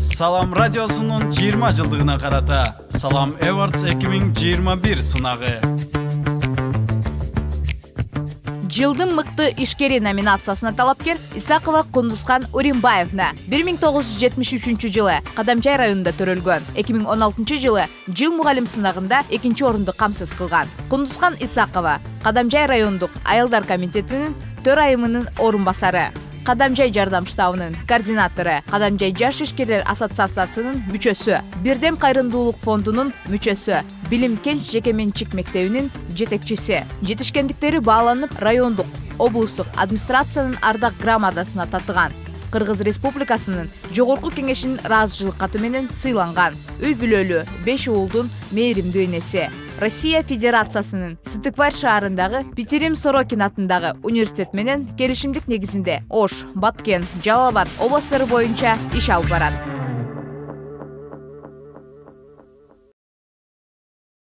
Салам радиосунун 20 жылдыгына карата Салам Awards 2021 сынагы. Жылдын мыкты ишкери номинациясына талапкер Исакова Кундузхан Уримбаевна 1973 жылы Кадамжай районунда төрөлгөн. 2016 жылы жыл мугалим сынагында 2-нчи орунду камсыз кылган. Кундузхан Исакова Кадамжай райондук аялдар комитетинин төрайымынын орун басары, Кадамжай жардам штабынын координатору, Кадамжай жаш ишкерлер ассоциациясынын мүчөсү, Бирдем кайрымдуулук фондунун мүчөсү, Билим Кенч жекеменчик мектебинин жетекчиси. Жетишкендиктери бааланып, райондук, облустук администрациянын ардак грамотасына татыган. Кыргыз Республикасынын жогорку кеңешинин ыраазычылык каты менен сыйланган. Үй бүлөлүү 5 уулдун мээримдүү энеси. Россия Федерациясынын Сыктывкар шаарындагы Петерим Сорокин атындагы университет менен келишимдик негизинде Ош, Баткен, Жалал Абад областтары боюнча иш алып барат.